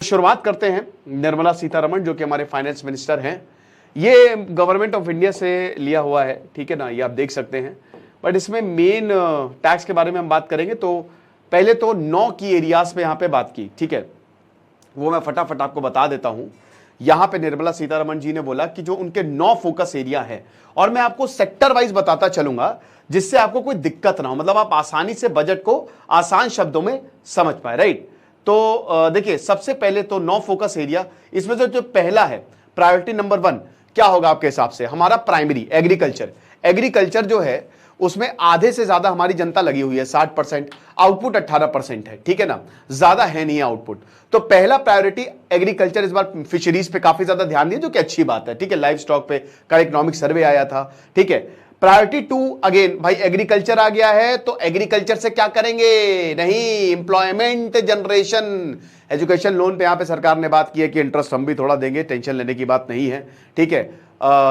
शुरुआत करते हैं निर्मला सीतारमण जो कि हमारे फाइनेंस मिनिस्टर हैं। ये गवर्नमेंट ऑफ इंडिया से लिया हुआ है, ठीक है ना, ये आप देख सकते हैं। बट इसमें मेन टैक्स के बारे में हम बात करेंगे तो पहले तो 9 की एरियाज पे यहां पे बात की, ठीक है, वो मैं फटाफट आपको बता देता हूं। यहां पे निर्मला सीतारमण जी ने बोला कि जो उनके 9 फोकस एरिया है, और मैं आपको सेक्टर वाइज बताता चलूंगा जिससे आपको कोई दिक्कत ना हो, मतलब आप आसानी से बजट को आसान शब्दों में समझ पाए, राइट। तो देखिए, सबसे पहले तो 9 फोकस एरिया, इसमें से जो पहला है प्रायोरिटी नंबर 1 क्या होगा आपके हिसाब से? हमारा प्राइमरी एग्रीकल्चर। एग्रीकल्चर जो है उसमें आधे से ज्यादा हमारी जनता लगी हुई है, 60%, आउटपुट 18% है, ठीक है ना, ज्यादा है नहीं आउटपुट। तो पहला प्रायोरिटी एग्रीकल्चर। इस बार फिशरीज पे काफी ज्यादा ध्यान दिया, जो कि अच्छी बात है, ठीक है। लाइव स्टॉक पे का इकोनॉमिक सर्वे आया था, ठीक है। प्रायोरिटी 2 अगेन भाई एग्रीकल्चर आ गया है, तो एग्रीकल्चर से क्या करेंगे? नहीं, एम्प्लॉयमेंट जनरेशन। एजुकेशन लोन पे यहां पे सरकार ने बात की है कि इंटरेस्ट हम भी थोड़ा देंगे, टेंशन लेने की बात नहीं है, ठीक है।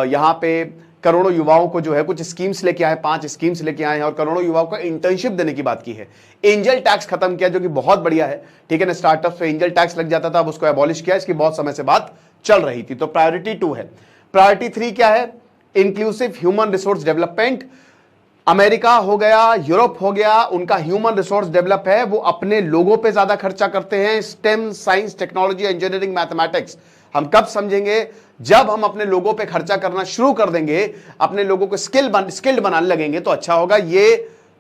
यहां पे करोड़ों युवाओं को जो है कुछ स्कीम्स लेके आए, 5 स्कीम्स लेके आए हैं, और करोड़ों युवाओं को इंटर्नशिप देने की बात की है। एंजल टैक्स खत्म किया, जो कि बहुत बढ़िया है, ठीक है ना। स्टार्टअप्स पे एंजल टैक्स लग जाता था, अब उसको एबॉलिश किया, इसकी बहुत समय से बात चल रही थी। तो प्रायोरिटी 2 है। प्रायोरिटी 3 क्या है? Inclusive human resource development. America हो गया, यूरोप हो गया, उनका ह्यूमन रिसोर्स डेवलप है, वो अपने लोगों पे ज्यादा खर्चा करते हैं। Stem, science, technology, engineering, mathematics. हम कब समझेंगे? जब हम अपने लोगों पे खर्चा करना शुरू कर देंगे, अपने लोगों को स्किल्ड बनाने लगेंगे, तो अच्छा होगा। ये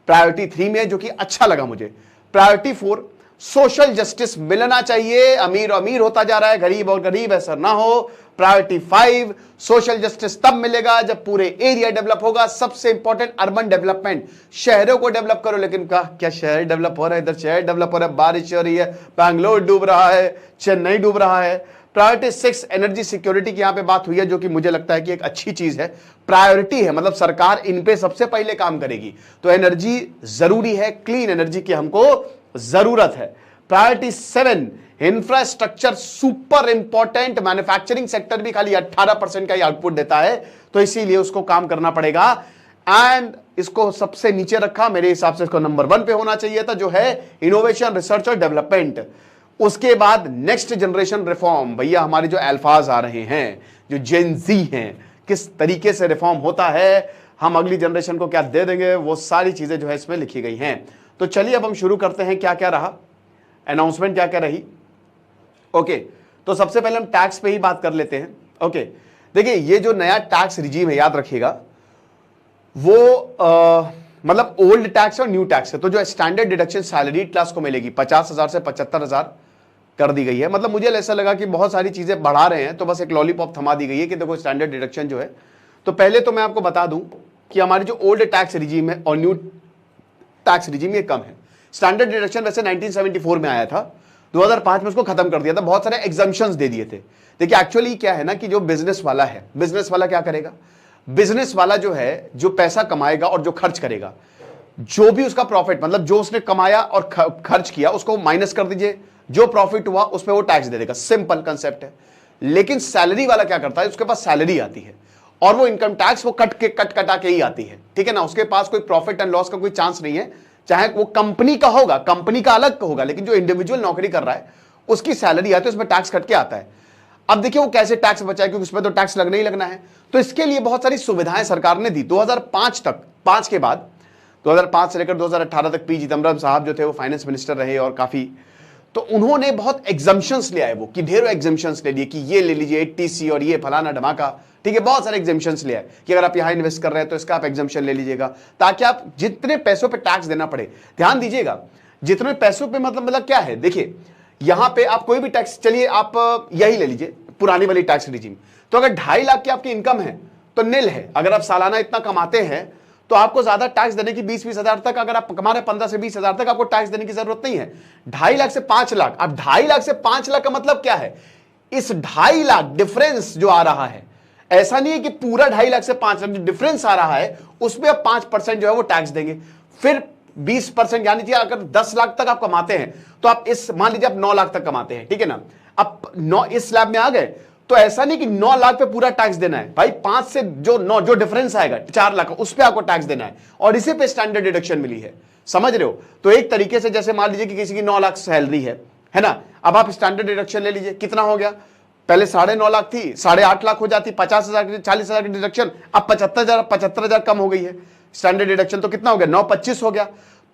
प्रायोरिटी 3 में है, जो कि अच्छा लगा मुझे। प्रायोरिटी 4 सोशल जस्टिस मिलना चाहिए। अमीर अमीर होता जा रहा है, गरीब और गरीब ऐसा ना हो। प्रायोरिटी 5 सोशल जस्टिस तब मिलेगा जब पूरे एरिया डेवलप होगा। सबसे इंपॉर्टेंट अर्बन डेवलपमेंट, शहरों को डेवलप करो। लेकिन क्या शहर डेवलप हो रहा है? इधर शहर डेवलप हो रहा है, बारिश हो रही है, बैंगलोर डूब रहा है, चेन्नई डूब रहा है। प्रायोरिटी 6 एनर्जी सिक्योरिटी की यहां पे बात हुई है, जो कि मुझे लगता है कि एक अच्छी चीज है, प्रायोरिटी है, मतलब सरकार इन पे सबसे पहले काम करेगी। तो एनर्जी जरूरी है, क्लीन एनर्जी की हमको जरूरत है। Priority 7 infrastructure, super important. Manufacturing sector भी खाली 18% का ही आउटपुट देता है, तो इसीलिए उसको काम करना पड़ेगा। एंड इसको सबसे नीचे रखा, मेरे हिसाब से इसको नंबर 1 पे होना चाहिए था, जो है इनोवेशन, रिसर्च और डेवलपमेंट। उसके बाद नेक्स्ट जनरेशन रिफॉर्म। भैया हमारे जो अल्फाज आ रहे हैं, जो जेन जी हैं, किस तरीके से रिफॉर्म होता है, हम अगली जनरेशन को क्या दे देंगे, वो सारी चीजें जो है इसमें लिखी गई हैं। तो चलिए अब हम शुरू करते हैं। क्या क्या रहा अनाउंसमेंट, क्या क्या रही? ओके, तो सबसे पहले हम टैक्स पे ही बात कर लेते हैं। ओके, देखिए ये जो नया टैक्स रिजीम है, याद रखिएगा, वो मतलब ओल्ड टैक्स और न्यू टैक्स है। तो जो स्टैंडर्ड डिडक्शन सैलरी क्लास को मिलेगी 50,000 से 75,000 कर दी गई है। मतलब मुझे ऐसा लगा कि बहुत सारी चीजें बढ़ा रहे हैं, तो बस एक लॉलीपॉप थमा दी गई है कि देखो स्टैंडर्ड डिडक्शन जो है। तो पहले तो मैं आपको बता दूं कि हमारी जो ओल्ड टैक्स रिजीम है और न्यू टैक्स रिजीम ये कम है। स्टैंडर्ड डिडक्शन वैसे 1974 में आया था, 2005 में उसको खत्म कर दिया था, बहुत सारे एग्जम्पशंस दे दिए थे। देखिए एक्चुअली क्या है ना, कि जो बिजनेस वाला है, बिजनेस वाला क्या करेगा? बिजनेस वाला जो है, जो पैसा कमाएगा और जो खर्च करेगा, जो भी उसका प्रॉफिट, मतलब जो उसने कमाया और खर्च किया, उसको माइनस कर दीजिए, जो प्रॉफिट हुआ उस पर वो टैक्स दे देगा। सिंपल कंसेप्ट है। लेकिन सैलरी वाला क्या करता है? उसके पास सैलरी आती है और वो इनकम टैक्स वो कटा के ही आती है, ठीक है ना। उसके पास कोई प्रॉफिट एंड लॉस का कोई चांस नहीं है, चाहे वो कंपनी का होगा, कंपनी का अलग होगा, लेकिन जो इंडिविजुअल नौकरी कर रहा है उसकी सैलरी आती है, उसमें टैक्स कट के आता है। अब देखिए वो कैसे टैक्स बचाए, क्योंकि उसमें तो टैक्स लगना ही लगना है। तो इसके लिए बहुत सारी सुविधाएं सरकार ने दी 2005 तक। 5 के बाद 2005 से लेकर 2018 तक पी चिदम्बरम साहब जो थे वो फाइनेंस मिनिस्टर रहे, और काफी, तो उन्होंने बहुत एग्जम्पशंस ले आए, वो कि ढेरों एग्जम्पशंस ले लिए कि ये ले लीजिए 80C और ये फलाना धमाका, ठीक है, बहुत सारे एग्जम्पशंस ले आए कि अगर आप यहां इन्वेस्ट कर रहे हैं तो इसका आप एग्जम्पशन ले लीजिएगा, ताकि आप जितने पैसों पे टैक्स देना पड़े, ध्यान दीजिएगा, जितने पैसों पे, मतलब क्या है, देखिए यहां पे आप कोई भी टैक्स, चलिए आप यही ले लीजिए पुरानी वाली टैक्स रिजीम। तो अगर 2.5 लाख की आपकी इनकम है तो निल है। अगर आप सालाना इतना कमाते हैं तो आपको ज्यादा टैक्स देने की 20-20 हजार तक, अगर आप कमा रहे 15 से 20 हजार तक, आपको टैक्स देने की जरूरत नहीं है। 2.5 लाख से 5 लाख, अब 2.5 लाख से 5 लाख का मतलब क्या है? इस 2.5 लाख डिफरेंस जो आ रहा है, ऐसा नहीं है कि पूरा 2.5 लाख से 5 लाख डिफरेंस आ रहा है, उसमें आप 5% जो है वो टैक्स देंगे। फिर 20%, यानी कि अगर 10 लाख तक आप कमाते हैं तो आप इस, मान लीजिए आप 9 लाख तक कमाते हैं, ठीक है ना, अब 9 इस स्लैब में आ गए, तो ऐसा नहीं कि 9 लाख पे पूरा टैक्स देना है भाई, 5 से जो 9 जो डिफरेंस आएगा 4 लाख, उस पे आपको टैक्स देना है, और इसी पे स्टैंडर्ड डिडक्शन मिली है। समझ रहे हो? तो एक तरीके से जैसे मान लीजिए कि किसी की 9 लाख सैलरी है, है ना। अब आप स्टैंडर्ड डिडक्शन ले लीजिए, कितना हो गया, पहले 9.5 लाख थी, 8.5 लाख हो जाती, 50,000 40,000 की डिडक्शन, अब 75,000 कम हो गई है स्टैंडर्ड डिडक्शन, तो कितना हो गया, 9.25 हो गया,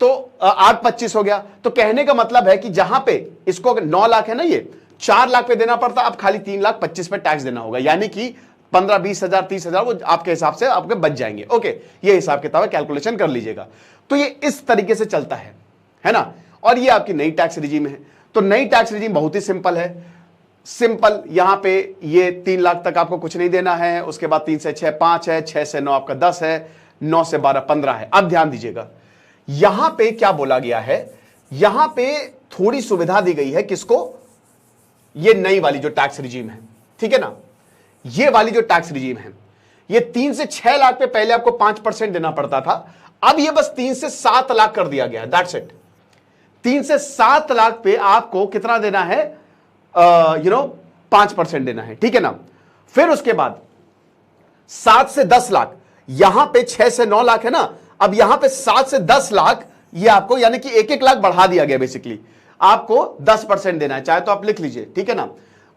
तो 8.25 हो गया। तो कहने का मतलब है कि जहां पे इसको 9 लाख है ना, ये 4 लाख पे देना पड़ता, अब खाली 3,25,000 पे टैक्स देना होगा, यानी कि 15-20,000 30,000 वो आपके हिसाब से आपके बच जाएंगे। ओके, ये हिसाब किताब है, कैलकुलेशन कर लीजिएगा। तो ये इस तरीके से चलता है ना। और ये आपकी नई टैक्स रिजीम है। तो नई टैक्स रिजीम बहुत ही सिंपल है, सिंपल। यहां पे ये 3 लाख तक आपको कुछ नहीं देना है, उसके बाद 3 से 6 5 है, 6 से 9 आपका 10 है, 9 से 12 15 है। अब ध्यान दीजिएगा, यहां पे क्या बोला गया है, यहां पे थोड़ी सुविधा दी गई है किसको, ये नई वाली जो टैक्स रिजीम है, ठीक है ना, ये वाली जो टैक्स रिजीम है, ये 3 से 6 लाख पे पहले आपको 5% देना पड़ता था, अब ये बस 3 से 7 लाख कर दिया गया है, दैट्स इट। 3 से 7 लाख पे आपको कितना देना है, 5% देना है, ठीक है ना। फिर उसके बाद 7 से 10 लाख, यहां पे 6 से 9 लाख है ना, अब यहां पे 7 से 10 लाख ये आपको, यानी कि 1-1 लाख बढ़ा दिया गया, बेसिकली आपको 10% देना है, चाहे तो आप लिख लीजिए, ठीक है ना।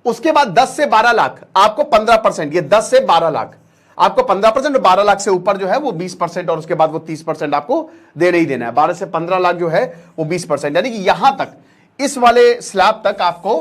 उसके बाद 10 से 12 लाख आपको 15%, ये 10 से 12 लाख आपको 15%, और 12 लाख से ऊपर जो है वो 20%, और उसके बाद वो 30% आपको देना ही देना है। 12 से 15 लाख जो है वो 20%, यानी कि यहां तक, इस वाले स्लैब तक आपको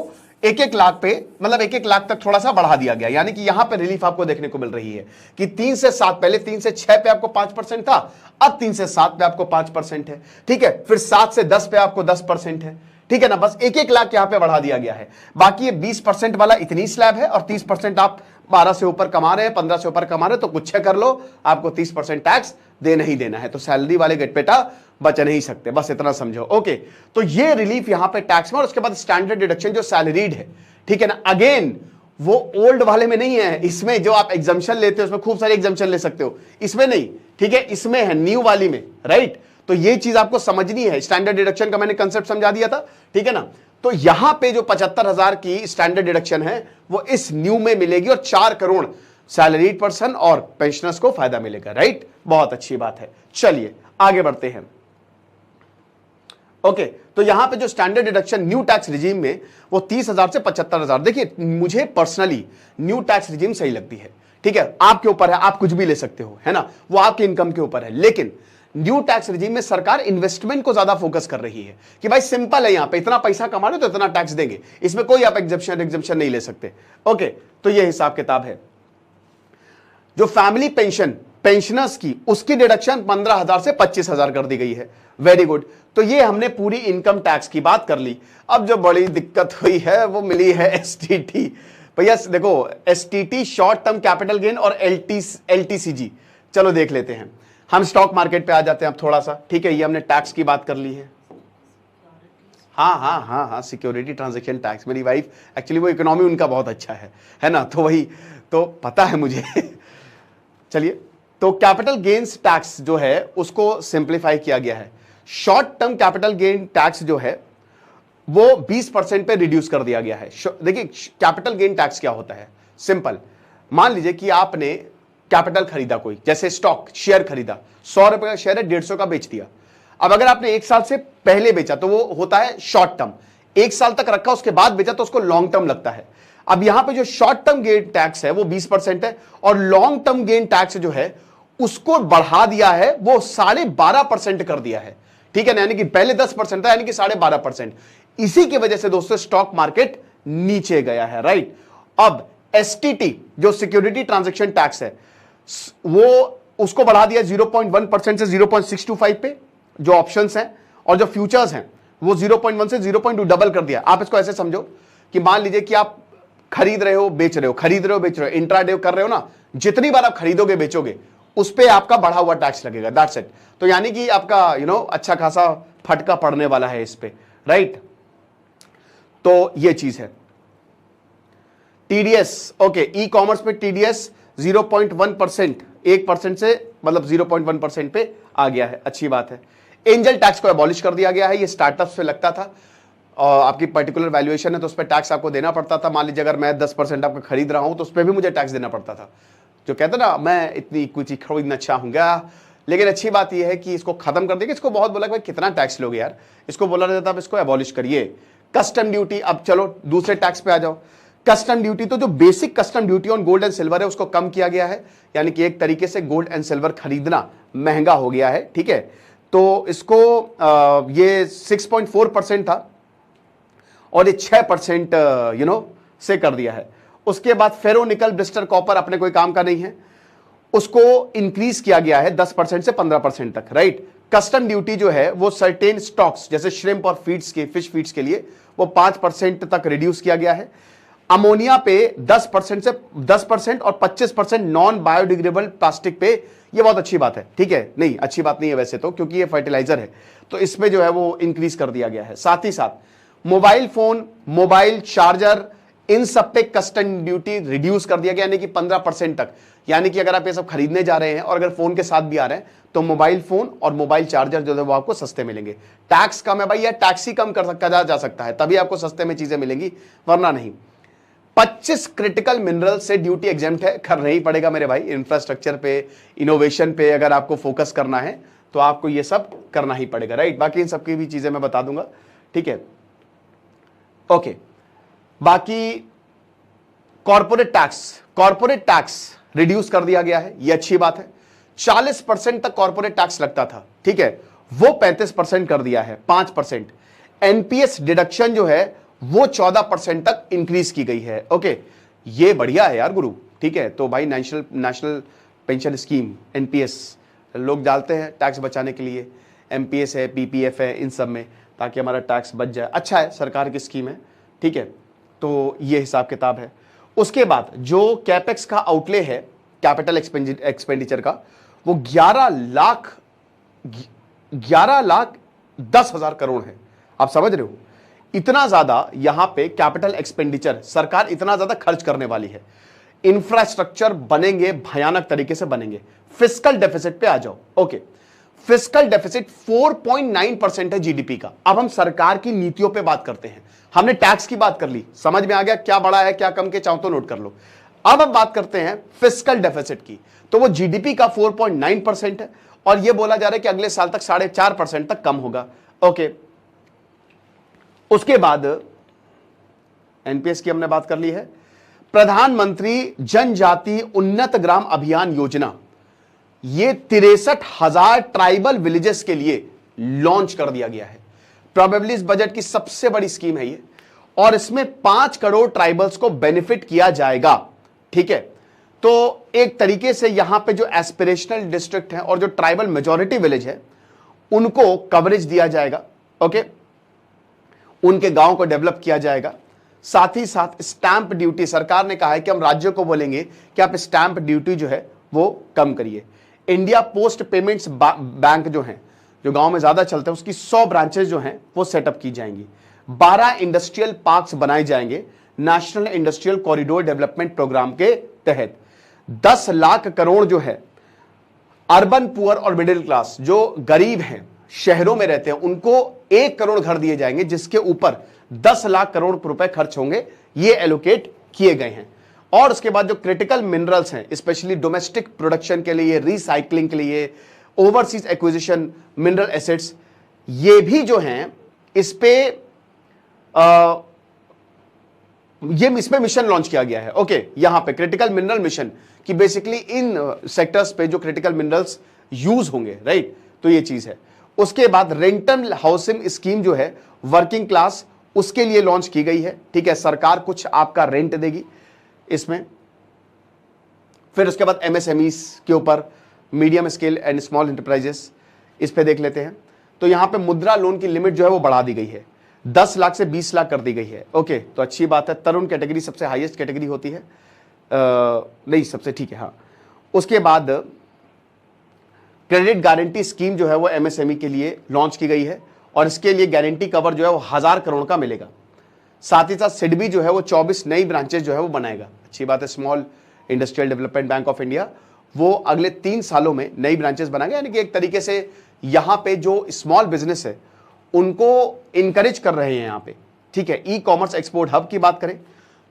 1-1 लाख पे, मतलब 1-1 लाख तक थोड़ा सा बढ़ा दिया गया, यानी कि यहां पे रिलीफ आपको देखने को मिल रही है कि 3 से 7, पहले 3 से 6 पे आपको 5% था, अब 3 से 7 पे आपको 5% है, ठीक है। फिर 7 से 10 पे आपको 10% है, ठीक है ना। बस 1-1 लाख यहां पे बढ़ा दिया गया है। बाकी ये 20% वाला इतनी स्लैब है, और 30% आप 12 से ऊपर कमा रहे हैं, 15 से ऊपर कमा रहे हैं, तो कुछ कर लो, आपको 30% टैक्स देना ही देना है। तो सैलरी वाले गटपेटा बच नहीं सकते, बस इतना समझो। ओके, तो ये रिलीफ यहां पे टैक्स में। और उसके बाद स्टैंडर्ड डिडक्शन जो सैलरीड है, ठीक है ना, अगेन वो ओल्ड वाले में नहीं है, इसमें जो आप एग्जम्पशन लेते हो उसमें खूब सारे एग्जम्पशन ले सकते हो, इसमें नहीं, ठीक है, इसमें है न्यू वाली में, राइट। तो ये चीज आपको समझनी है, स्टैंडर्ड डिडक्शन का मैंने कंसेप्ट समझा दिया था, ठीक है ना। तो यहां पे जो 75,000 की स्टैंडर्ड डिडक्शन है वो इस न्यू में मिलेगी, और 4 करोड़ सैलरीड पर्सन और पेंशनर्स को फायदा मिलेगा, राइट। बहुत अच्छी बात है, चलिए आगे बढ़ते हैं। ओके, तो यहां पे जो standard deduction new tax regime में वो 30,000 से 75,000, देखिए मुझे पर्सनली न्यू टैक्स रिजीम सही लगती है, ठीक है। आपके ऊपर है, आप कुछ भी ले सकते हो, है ना, वो आपके इनकम के ऊपर है। लेकिन न्यू टैक्स रिजीम में सरकार इन्वेस्टमेंट को ज्यादा फोकस कर रही है कि भाई सिंपल है, यहां पे इतना पैसा कमा रहे हो तो इतना टैक्स देंगे, इसमें कोई आप एग्जम्पशन नहीं ले सकते। ओके, तो ये हिसाब किताब है। जो फैमिली पेंशन पेंशनर्स की, उसकी डिडक्शन 15,000 से 25,000 कर दी गई है। Very good. तो ये हमने पूरी इनकम टैक्स की बात कर ली। अब जो बड़ी दिक्कत हुई है वो मिली है एसटीटी। भैया देखो, STT short term capital gain और एलटीसीजी, चलो देख लेते हैं। हम स्टॉक मार्केट पे आ जाते हैं अब थोड़ा सा, ठीक है। ये हमने टैक्स की बात कर ली है, हाँ, सिक्योरिटी ट्रांजैक्शन टैक्स। मेरी वाइफ एक्चुअली वो इकोनॉमी उनका बहुत अच्छा है ना, तो वही तो पता है मुझे। चलिए, तो कैपिटल गेन्स टैक्स जो है उसको सिंप्लीफाई किया गया है। Short term capital gain tax जो है वो 20% पे रिड्यूस कर दिया गया है। देखिए कैपिटल गेन टैक्स क्या होता है, सिंपल। मान लीजिए कि आपने कैपिटल खरीदा, कोई जैसे स्टॉक शेयर खरीदा, 100 रुपए का शेयर है, 150 का बेच दिया। अब अगर आपने 1 साल से पहले बेचा तो वो होता है शॉर्ट टर्म, 1 साल तक रखा उसके बाद बेचा तो उसको लॉन्ग टर्म लगता है। अब यहां पे जो शॉर्ट टर्म गेन टैक्स है वो 20% है, और लॉन्ग टर्म गेन टैक्स जो है उसको बढ़ा दिया है, वो 12.5% कर दिया है, ठीक है ना। यानी कि पहले 10% था, यानी कि 12.5%। इसी की वजह से दोस्तों स्टॉक मार्केट नीचे गया है, राइट। अब एसटीटी जो सिक्योरिटी ट्रांजैक्शन टैक्स है वो उसको बढ़ा दिया 0.1% से 0.625 पे जो ऑप्शंस हैं, और जो फ्यूचर्स हैं वो 0.1 से 0.2 डबल कर दिया। आप इसको ऐसे समझो कि मान लीजिए कि आप खरीद रहे हो बेच रहे हो, खरीद रहे हो बेच रहे हो, इंट्राडे कर रहे हो ना, जितनी बार आप खरीदोगे बेचोगे उस पे आपका बढ़ा हुआ टैक्स लगेगा, दैट्स इट। तो यानी कि आपका अच्छा खासा फटका पड़ने वाला है इस पे, राइट। तो ये चीज है। टीडीएस, ओके, ई कॉमर्स पे टीडीएस 0.1%, 1% से मतलब 0.1% पे आ गया है, अच्छी बात है। एंजल टैक्स को एबॉलिश कर दिया गया है, ये स्टार्टअप्स पे लगता था, और आपकी पर्टिकुलर वैल्यूएशन है तो उस पर टैक्स आपको देना पड़ता था। मान लीजिए अगर मैं 10% आपका खरीद रहा हूं तो उस पर भी मुझे टैक्स देना पड़ता था। जो कहते ना मैं इतनी इक्विटी खरीदना चाहूंगा, लेकिन अच्छी बात यह है कि इसको खत्म कर देंगे। इसको बहुत बोला कि भाई कितना टैक्स लोगे यार, इसको बोला जाता है इसको एबॉलिश करिए, कस्टम ड्यूटी, अब चलो दूसरे टैक्स पे आ जाओ। कस्टम ड्यूटी, तो जो basic custom duty on gold and silver है उसको कम किया गया है, यानी कि एक तरीके से गोल्ड एंड सिल्वर खरीदना महंगा हो गया है, ठीक है। तो इसको ये 6.4% था और ये 6% से कर दिया है। उसके बाद फेरो निकल ब्रिस्टर कॉपर अपने कोई काम का नहीं है, उसको इंक्रीज किया गया है 10% से 15% तक, राइट। कस्टम ड्यूटी जो है वो सर्टेन स्टॉक्स जैसे श्रिम्प और फीड्स के, फिश फीड्स के लिए वो 5% तक रिड्यूस किया गया है। अमोनिया पे 10% और 25% नॉन बायोडिग्रेडेबल प्लास्टिक पे, ये बहुत अच्छी बात है, ठीक है। नहीं, अच्छी बात नहीं है वैसे तो, क्योंकि ये फर्टिलाइजर है, तो इसमें जो है वो इंक्रीज कर दिया गया है। साथ ही साथ मोबाइल फोन, मोबाइल चार्जर, इन सब पे कस्टम ड्यूटी रिड्यूस कर दिया गया, यानी कि 15% तक। यानी कि अगर आप ये सब खरीदने जा रहे हैं और अगर फोन के साथ भी आ रहे हैं तो मोबाइल फोन और मोबाइल चार्जर जो है वो आपको सस्ते मिलेंगे। टैक्स कम है भाई, या टैक्स ही कम कर जा सकता है, तभी आपको सस्ते में चीजें मिलेंगी, वरना नहीं। 25 क्रिटिकल मिनरल से ड्यूटी एग्जेम्प्ट है, करना ही पड़ेगा मेरे भाई। इंफ्रास्ट्रक्चर पे, इनोवेशन पे अगर आपको फोकस करना है तो आपको ये सब करना ही पड़ेगा, राइट। बाकी इन सबकी भी चीजें मैं बता दूंगा, ठीक है, ओके। बाकी कॉर्पोरेट टैक्स रिड्यूस कर दिया गया है, ये अच्छी बात है। 40% तक कॉर्पोरेट टैक्स लगता था, ठीक है, वो 35% कर दिया है, 5%। एनपीएस डिडक्शन जो है वो 14% तक इंक्रीज की गई है, ओके। ये बढ़िया है यार गुरु, ठीक है। तो भाई नेशनल पेंशन स्कीम एनपीएस लोग डालते हैं टैक्स बचाने के लिए, एमपीएस है, पीपीएफ है, इन सब में, ताकि हमारा टैक्स बच जाए। अच्छा है, सरकार की स्कीम है, ठीक है। तो ये हिसाब किताब है। उसके बाद जो कैपेक्स का आउटले है, कैपिटल एक्सपेंडिचर का, वो 11,10,000 करोड़ है। आप समझ रहे हो, इतना ज्यादा यहां पे कैपिटल एक्सपेंडिचर, सरकार इतना ज्यादा खर्च करने वाली है। इंफ्रास्ट्रक्चर बनेंगे, भयानक तरीके से बनेंगे। फिस्कल डेफिसिट पे आ जाओ, ओके। फिस्कल डेफिसिट 4.9% है जीडीपी का। अब हम सरकार की नीतियों पे बात करते हैं। हमने टैक्स की बात कर ली, समझ में आ गया क्या बड़ा है क्या कम के, चाहो तो नोट कर लो। अब हम बात करते हैं फिस्कल डेफिसिट की, तो वो जीडीपी का 4.9% है और ये बोला जा रहा है कि अगले साल तक 4.5% तक कम होगा, ओके। उसके बाद एनपीएस की हमने बात कर ली है। प्रधानमंत्री जनजाति उन्नत ग्राम अभियान योजना, ये 63,000 ट्राइबल विलेजेस के लिए लॉन्च कर दिया गया है। प्रोबेबली इस बजट की सबसे बड़ी स्कीम है ये, और इसमें 5 करोड़ ट्राइबल्स को बेनिफिट किया जाएगा, ठीक है। तो एक तरीके से यहां पे जो एस्पिरेशनल डिस्ट्रिक्ट है और जो ट्राइबल मेजॉरिटी विलेज है उनको कवरेज दिया जाएगा, ओके। उनके गांव को डेवलप किया जाएगा। साथ ही साथ स्टैंप ड्यूटी, सरकार ने कहा है कि हम राज्यों को बोलेंगे कि आप स्टैंप ड्यूटी जो है वो कम करिए। इंडिया पोस्ट पेमेंट्स बैंक जो है, जो गांव में ज्यादा चलते हैं, उसकी 100 ब्रांचेस जो हैं वो सेटअप की जाएंगी। 12 इंडस्ट्रियल पार्क्स बनाए जाएंगे national industrial corridor development programme के तहत। 10 लाख करोड़ जो है अर्बन पुअर और मिडिल क्लास, जो गरीब हैं, शहरों में रहते हैं, उनको 1 करोड़ घर दिए जाएंगे, जिसके ऊपर 10 लाख करोड़ रुपए खर्च होंगे, ये एलोकेट किए गए हैं। और उसके बाद जो क्रिटिकल मिनरल्स हैं, स्पेशली डोमेस्टिक प्रोडक्शन के लिए, रिसाइकलिंग के लिए, ओवरसीज एक्विजिशन मिनरल एसेट्स, ये भी जो हैं इस पे इसमें मिशन लॉन्च किया गया है, ओके। यहां पे क्रिटिकल मिनरल मिशन कि बेसिकली इन सेक्टर्स पे जो क्रिटिकल मिनरल्स यूज होंगे, राइट। तो ये चीज है। उसके बाद रेंटल हाउसिंग स्कीम जो है वर्किंग क्लास, उसके लिए लॉन्च की गई है, ठीक है। सरकार कुछ आपका रेंट देगी इसमें। फिर उसके बाद एमएसएमईस के ऊपर, medium scale and small enterprises, इस पे देख लेते हैं। तो यहां पे मुद्रा लोन की लिमिट जो है वो बढ़ा दी गई है, 10 लाख से 20 लाख कर दी गई है, ओके। तो अच्छी बात है। तरुण कैटेगरी सबसे हाईएस्ट कैटेगरी होती है, नहीं सबसे, ठीक है, हाँ। उसके बाद क्रेडिट गारंटी स्कीम जो है वो एमएसएमई के लिए लॉन्च की गई है और इसके लिए गारंटी कवर जो है वो 1000 करोड़ का मिलेगा। साथ ही साथ सिडबी जो है वो 24 नई ब्रांचेस जो है वो बनाएगा, अच्छी बात है। Small industrial development bank of India, वो अगले 3 सालों में नई ब्रांचेस बनाएगा, यानी कि एक तरीके से यहां पे जो स्मॉल बिजनेस है उनको इंकरेज कर रहे हैं यहां पे, ठीक है। ई कॉमर्स एक्सपोर्ट हब की बात करें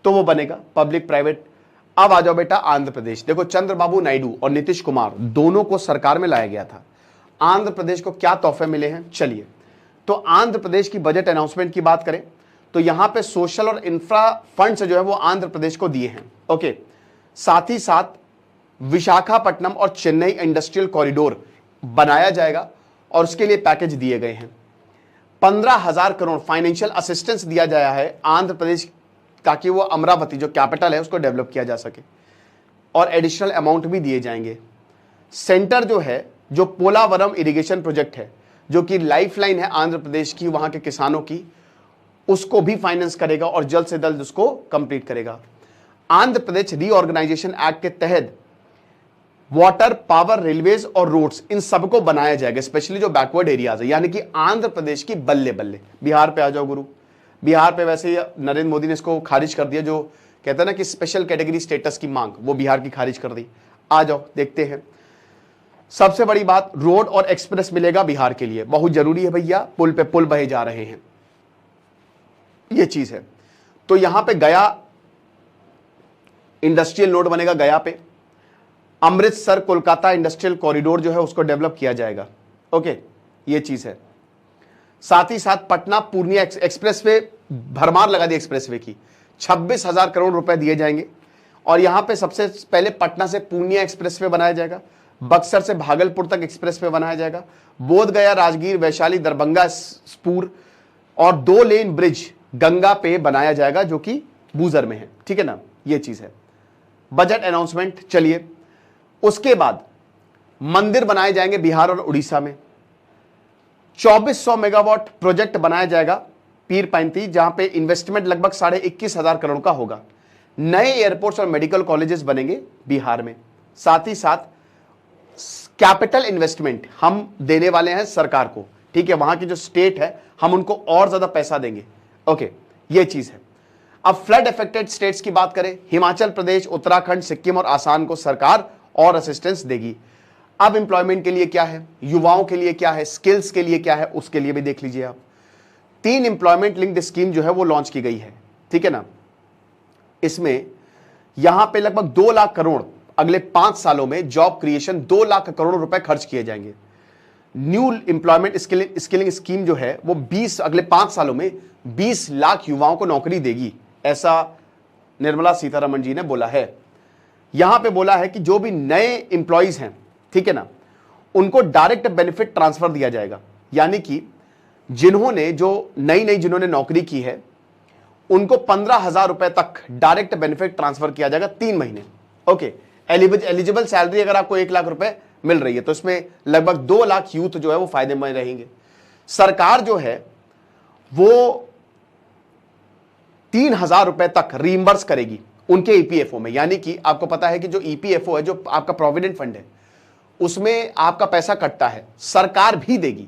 तो वो बनेगा, पब्लिक प्राइवेट। अब आ जाओ बेटा आंध्र प्रदेश। देखो, चंद्रबाबू नायडू और नीतीश कुमार दोनों को सरकार में लाया गया था। आंध्र प्रदेश को क्या तोहफे मिले हैं, चलिए। तो आंध्र प्रदेश की बजट अनाउंसमेंट की बात करें तो यहां पे सोशल और इंफ्रा फंड्स जो है वो आंध्र प्रदेश को दिए हैं। ओके, साथ ही साथ विशाखापट्टनम और चेन्नई इंडस्ट्रियल कॉरिडोर बनाया जाएगा और उसके लिए पैकेज दिए गए हैं। 15,000 करोड़ फाइनेंशियल असिस्टेंस दिया गया है आंध्र प्रदेश, ताकि वो अमरावती जो कैपिटल है उसको डेवलप किया जा सके, और एडिशनल अमाउंट भी दिए जाएंगे। सेंटर जो है, जो पोलावरम इरिगेशन प्रोजेक्ट है, जो कि लाइफलाइन है आंध्र प्रदेश की, वहां के किसानों की, उसको भी फाइनेंस करेगा और जल्द से जल्द उसको कंप्लीट करेगा। आंध्र प्रदेश रीऑर्गेनाइजेशन एक्ट के तहत वाटर, पावर, रेलवेज और रोड्स, इन सबको बनाया जाएगा, स्पेशली जो बैकवर्ड एरियाज है, यानी कि आंध्र प्रदेश की बल्ले बल्ले। बिहार पे आ जाओ गुरु, बिहार पे वैसे ही नरेंद्र मोदी ने इसको खारिज कर दिया, जो कहता है ना कि स्पेशल कैटेगरी स्टेटस की मांग, वो बिहार की खारिज कर दी। आ जाओ देखते हैं। सबसे बड़ी बात, रोड और एक्सप्रेस मिलेगा बिहार के लिए, बहुत जरूरी है भैया, पुल पे पुल बहे जा रहे हैं, ये चीज है। तो यहां पे गया इंडस्ट्रियल नोड बनेगा, गया पे अमृतसर कोलकाता इंडस्ट्रियल कॉरिडोर जो है उसको डेवलप किया जाएगा। ओके, ये चीज है। साथ ही साथ पटना पूर्णिया एक्सप्रेसवे, भरमार लगा दी एक्सप्रेसवे की, 26,000 करोड़ रुपए दिए जाएंगे। और यहां पे सबसे पहले पटना से पूर्णिया एक्सप्रेसवे बनाया जाएगा, बक्सर से भागलपुर तक एक्सप्रेसवे बनाया जाएगा, बोध गया, राजगीर, वैशाली, दरभंगा, स्पूर, और 2 लेन ब्रिज गंगा पे बनाया जाएगा जो कि बूजर में है, ठीक है ना, ये चीज है। बजट अनाउंसमेंट, चलिए उसके बाद मंदिर बनाए जाएंगे बिहार और उड़ीसा में। 2400 मेगावाट प्रोजेक्ट बनाया जाएगा पीर पैंती, जहां पे इन्वेस्टमेंट लगभग 21,500 करोड़ का होगा। नए एयरपोर्ट्स और मेडिकल कॉलेजेस बनेंगे बिहार में। साथ ही साथ कैपिटल इन्वेस्टमेंट हम देने वाले हैं सरकार को, ठीक है, वहां की जो स्टेट है हम उनको और ज्यादा पैसा देंगे। ओके, ये चीज है। अब फ्लड अफेक्टेड स्टेट्स की बात करें, हिमाचल प्रदेश, उत्तराखंड, सिक्किम और आसाम को सरकार और असिस्टेंस देगी। अब एम्प्लॉयमेंट के लिए क्या है, युवाओं के लिए क्या है, स्किल्स के लिए क्या है, उसके लिए भी देख लीजिए आप। 3 एम्प्लॉयमेंट लिंक्ड स्कीम जो है वो लॉन्च की गई है, ठीक है ना। इसमें यहां पे लगभग 2 लाख करोड़ अगले 5 सालों में जॉब क्रिएशन, 2 लाख करोड़ रुपए खर्च किए जाएंगे। न्यू एम्प्लॉयमेंट स्किलिंग स्कीम जो है वो अगले 5 सालों में 20 लाख युवाओं को नौकरी देगी, ऐसा निर्मला सीतारमण जी ने बोला है। यहां पे बोला है कि जो भी नए एम्प्लॉइज हैं, ठीक है ना, उनको डायरेक्ट बेनिफिट ट्रांसफर दिया जाएगा, यानी कि जिन्होंने जिन्होंने नौकरी की है उनको 15,000 रुपए तक डायरेक्ट बेनिफिट ट्रांसफर किया जाएगा 3 महीने। ओके, एलिजिबल सैलरी अगर आपको 1 लाख रुपए मिल रही है तो इसमें लगभग 2 लाख यूथ जो है वो फायदे में रहेंगे। सरकार जो है वो 3,000 रुपए तक रीइंबर्स करेगी उनके ईपीएफओ में, यानी कि आपको पता है कि जो ईपीएफओ है, जो आपका प्रोविडेंट फंड है, उसमें आपका पैसा कटता है, सरकार भी देगी।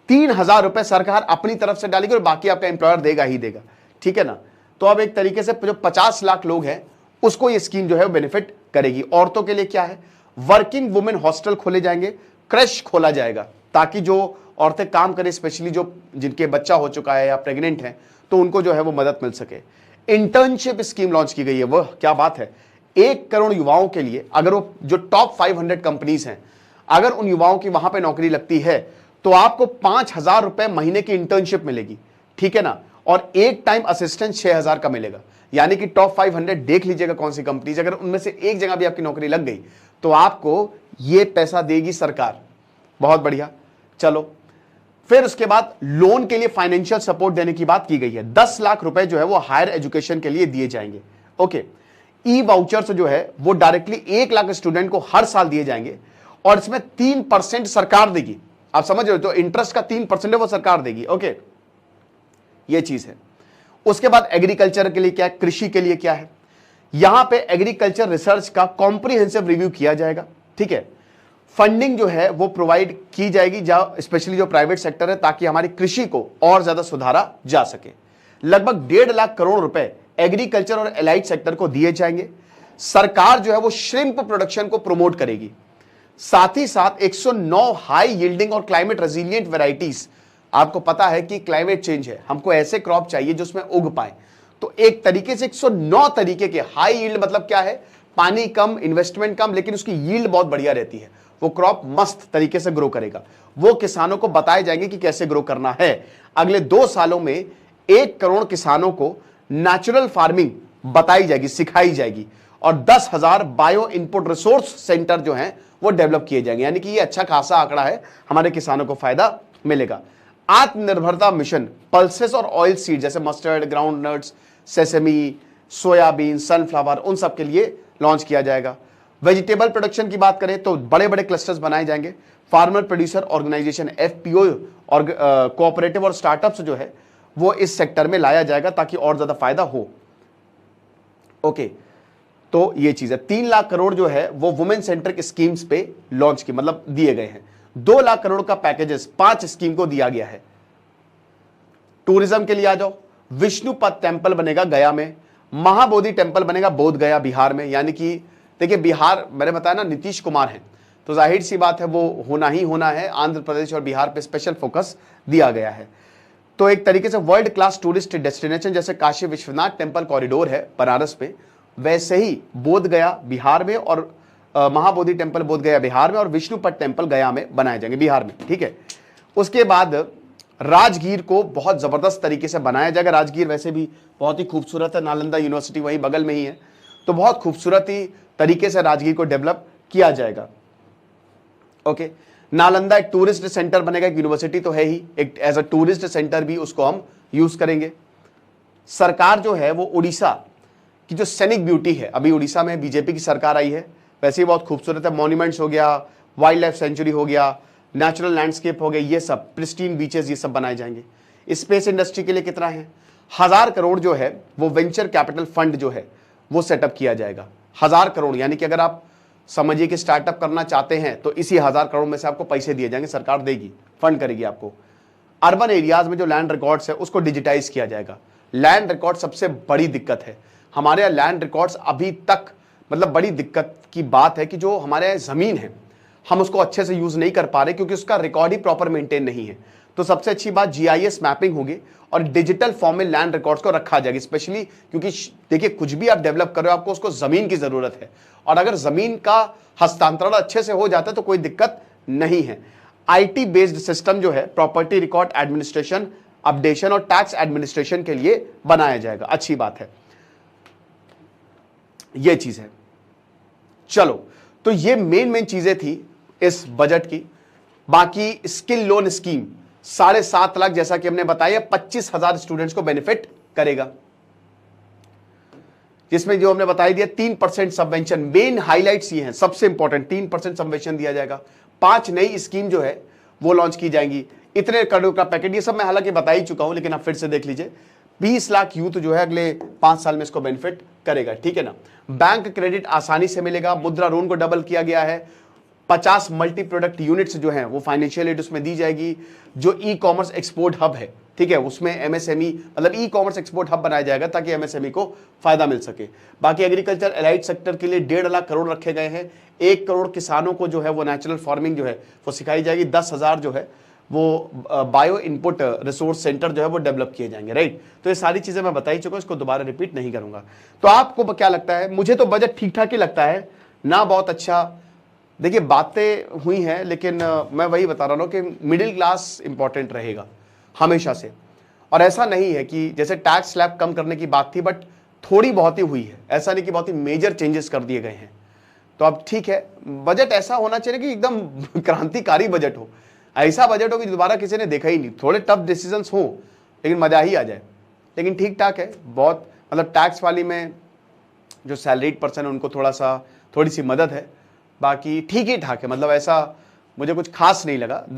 3,000 रुपए सरकार अपनी तरफ से डालेगी और बाकी आपका एम्प्लॉयर देगा ही देगा, ठीक है ना। तो अब एक तरीके से जो 50 लाख लोग हैं उसको ये स्कीम जो है वो बेनिफिट करेगी। औरतों के लिए क्या है, वर्किंग वुमेन हॉस्टल खोले जाएंगे, क्रश खोला जाएगा, ताकि जो औरतें काम करें, स्पेशली जो जिनके बच्चा हो चुका है या प्रेग्नेंट हैं, तो उनको जो है वो मदद मिल सके। इंटर्नशिप स्कीम लॉन्च की गई है, वह क्या बात है, 1 करोड़ युवाओं के लिए, अगर वो जो टॉप 500 कंपनीज हैं, अगर उन युवाओं की वहां पे नौकरी लगती है तो आपको 5,000 रुपए महीने की इंटर्नशिप मिलेगी, ठीक है ना, और एक टाइम असिस्टेंट 6,000 का मिलेगा। यानी कि टॉप 500 देख लीजिएगा कौन सी कंपनीज, अगर उनमें से एक जगह भी आपकी नौकरी लग गई तो आपको ये पैसा देगी सरकार। बहुत बढ़िया। चलो फिर उसके बाद लोन के लिए फाइनेंशियल सपोर्ट देने की बात की गई है। 10 लाख रुपए जो है वो हायर एजुकेशन के लिए दिए जाएंगे। ओके, ई वाउचर्स जो है वो डायरेक्टली 1 लाख स्टूडेंट को हर साल दिए जाएंगे और इसमें 3% सरकार देगी। आप समझ रहे हो, जो इंटरेस्ट का 3% है वो सरकार देगी। ओके, ये चीज है। उसके बाद एग्रीकल्चर के लिए क्या है, कृषि के लिए क्या है, यहां पे एग्रीकल्चर रिसर्च का कॉम्प्रिहेंसिव रिव्यू किया जाएगा, ठीक है। फंडिंग जो है वो प्रोवाइड की जाएगी, स्पेशली जो प्राइवेट सेक्टर है, ताकि हमारी कृषि को और ज्यादा सुधारा जा सके। लगभग 1.5 लाख करोड़ रुपए एग्रीकल्चर और एलाइड सेक्टर को दिए जाएंगे। सरकार जो है वो श्रिम्प प्रोडक्शन को प्रमोट करेगी। साथ ही साथ 109 हाई यील्डिंग और क्लाइमेट रेजिलिएंट वेराइटीज, आपको पता है कि क्लाइमेट चेंज है, हमको ऐसे क्रॉप चाहिए जो उसमें उग पाए, तो एक तरीके से 109 तरीके के हाई यील्ड, मतलब क्या है, पानी कम, इन्वेस्टमेंट कम, लेकिन उसकी यील्ड बहुत बढ़िया रहती है, वो क्रॉप मस्त तरीके से ग्रो करेगा। वो किसानों को बताए जाएंगे कि कैसे ग्रो करना है। अगले 2 सालों में 1 करोड़ किसानों को नेचुरल फार्मिंग बताई जाएगी, सिखाई जाएगी, और 10,000 बायो इनपुट रिसोर्स सेंटर जो हैं वो डेवलप किए जाएंगे। यानी कि ये अच्छा खासा आंकड़ा है, हमारे किसानों को फायदा मिलेगा। आत्मनिर्भरता मिशन पल्सेस और ऑयल सीड जैसे mustard, groundnuts, sesame, soybean, sunflower, उन सब के लिए लॉन्च किया जाएगा। वेजिटेबल प्रोडक्शन की बात करें तो बड़े बड़े क्लस्टर्स बनाए जाएंगे। फार्मर प्रोड्यूसर ऑर्गेनाइजेशन एफपीओ और कोऑपरेटिव और स्टार्टअप्स जो है वो इस सेक्टर में लाया जाएगा ताकि और ज्यादा फायदा हो। ओके, तो ये चीज है। 3 लाख करोड़ जो है वो वुमेन सेंट्रिक स्कीम्स पे लॉन्च की मतलब दिए गए हैं। 2 लाख करोड़ का पैकेजेस 5 स्कीम को दिया गया है। टूरिज्म के लिए आ जाओ, विष्णुपद टेम्पल बनेगा गया में, महाबोधि टेम्पल बनेगा बोध गया बिहार में। यानी कि देखिए बिहार, मैंने बताया ना नीतीश कुमार है, तो जाहिर सी बात है वो होना ही होना है। आंध्र प्रदेश और बिहार पे स्पेशल फोकस दिया गया है। तो एक तरीके से वर्ल्ड क्लास टूरिस्ट डेस्टिनेशन जैसे काशी विश्वनाथ टेम्पल कॉरिडोर है बनारस पे, वैसे ही बोध गया बिहार में और महाबोधि टेम्पल बोध गया बिहार में और विष्णुपद टेम्पल गया में बनाए जाएंगे बिहार में। ठीक है, उसके बाद राजगीर को बहुत जबरदस्त तरीके से बनाया जाएगा। राजगीर वैसे भी बहुत ही खूबसूरत है, नालंदा यूनिवर्सिटी वहीं बगल में ही है, तो बहुत खूबसूरत ही तरीके से राजगीर को डेवलप किया जाएगा। ओके, नालंदा एक टूरिस्ट सेंटर बनेगा, एक यूनिवर्सिटी तो है ही, एक एज अ टूरिस्ट सेंटर भी उसको हम यूज करेंगे। सरकार जो है वो उड़ीसा की जो सैनिक ब्यूटी है, अभी उड़ीसा में बीजेपी की सरकार आई है, वैसे ही बहुत खूबसूरत है। मॉन्यूमेंट्स हो गया, वाइल्ड लाइफ सेंचुरी हो गया, नेचुरल लैंडस्केप हो गए, ये सब प्रिस्टीन बीचेस ये सब बनाए जाएंगे। स्पेस इंडस्ट्री के लिए कितना है, 1000 करोड़ जो है वो वेंचर कैपिटल फंड जो है वो सेटअप किया जाएगा। 1000 करोड़, यानी कि अगर आप समझिए कि स्टार्टअप करना चाहते हैं तो इसी 1000 करोड़ में से आपको पैसे दिए जाएंगे, सरकार देगी, फंड करेगी आपको। अर्बन एरियाज में जो लैंड रिकॉर्ड्स है उसको डिजिटाइज किया जाएगा। लैंड रिकॉर्ड सबसे बड़ी दिक्कत है हमारे यहाँ, लैंड रिकॉर्ड्स अभी तक मतलब बड़ी दिक्कत की बात है कि जो हमारे यहाँ जमीन है हम उसको अच्छे से यूज नहीं कर पा रहे क्योंकि उसका रिकॉर्ड ही प्रॉपर मेंटेन नहीं है। तो सबसे अच्छी बात जीआईएस मैपिंग होगी और डिजिटल फॉर्म में लैंड रिकॉर्ड्स को रखा जाएगा, स्पेशली क्योंकि देखिए कुछ भी आप डेवलप कर रहे हो आपको उसको जमीन की जरूरत है, और अगर जमीन का हस्तांतरण अच्छे से हो जाता है तो कोई दिक्कत नहीं है। आईटी बेस्ड सिस्टम जो है प्रॉपर्टी रिकॉर्ड एडमिनिस्ट्रेशन, अपडेशन और टैक्स एडमिनिस्ट्रेशन के लिए बनाया जाएगा। अच्छी बात है, यह चीज है। चलो, तो ये मेन चीजें थी इस बजट की। बाकी स्किल लोन स्कीम 7.5 लाख जैसा कि हमने बताया 25,000 स्टूडेंट्स को बेनिफिट करेगा, जिसमें जो हमने बताई दिया 3% सबवेंशन। मेन हाइलाइट्स ये हैं, सबसे इंपॉर्टेंट 3% सबवेंशन दिया जाएगा। 5 नई स्कीम जो है वो लॉन्च की जाएंगी। इतने करोड़ का पैकेट, ये सब मैं हालांकि बता ही चुका हूं लेकिन आप फिर से देख लीजिए। 20 लाख यूथ जो है अगले 5 साल में इसको बेनिफिट करेगा, ठीक है ना। बैंक क्रेडिट आसानी से मिलेगा, मुद्रा लोन को डबल किया गया है। 50 मल्टी प्रोडक्ट यूनिट्स जो हैं वो फाइनेंशियल एड उसमें दी जाएगी। जो ई कॉमर्स एक्सपोर्ट हब है, ठीक है, उसमें एमएसएमई मतलब ई कॉमर्स एक्सपोर्ट हब बनाया जाएगा ताकि एमएसएमई को फायदा मिल सके। बाकी एग्रीकल्चर एलाइड सेक्टर के लिए 1.5 लाख करोड़ रखे गए हैं। 1 करोड़ किसानों को जो है वो नेचुरल फार्मिंग जो है वो सिखाई जाएगी। 10,000 जो है वो बायो इनपुट रिसोर्स सेंटर जो है वो डेवलप किए जाएंगे, राइट। तो ये सारी चीजें मैं बता ही चुका हूं, इसको दोबारा रिपीट नहीं करूंगा। तो आपको क्या लगता है? मुझे तो बजट ठीक ठाक ही लगता है ना, बहुत अच्छा। देखिए बातें हुई हैं लेकिन मैं वही बता रहा हूं कि मिडिल क्लास इंपॉर्टेंट रहेगा हमेशा से। और ऐसा नहीं है कि जैसे टैक्स स्लैब कम करने की बात थी बट थोड़ी बहुत ही हुई है, ऐसा नहीं कि बहुत ही मेजर चेंजेस कर दिए गए हैं। तो अब ठीक है, बजट ऐसा होना चाहिए कि एकदम क्रांतिकारी बजट हो, ऐसा बजट हो कि दोबारा किसी ने देखा ही नहीं। थोड़े टफ डिसीजंस हो लेकिन मजा ही आ जाए। लेकिन ठीक ठाक है बहुत, मतलब टैक्स वाली में जो सैलरीड पर्सन है उनको थोड़ी सी मदद है। बाकी ठीक ही ठाक है, मतलब ऐसा मुझे कुछ खास नहीं लगा।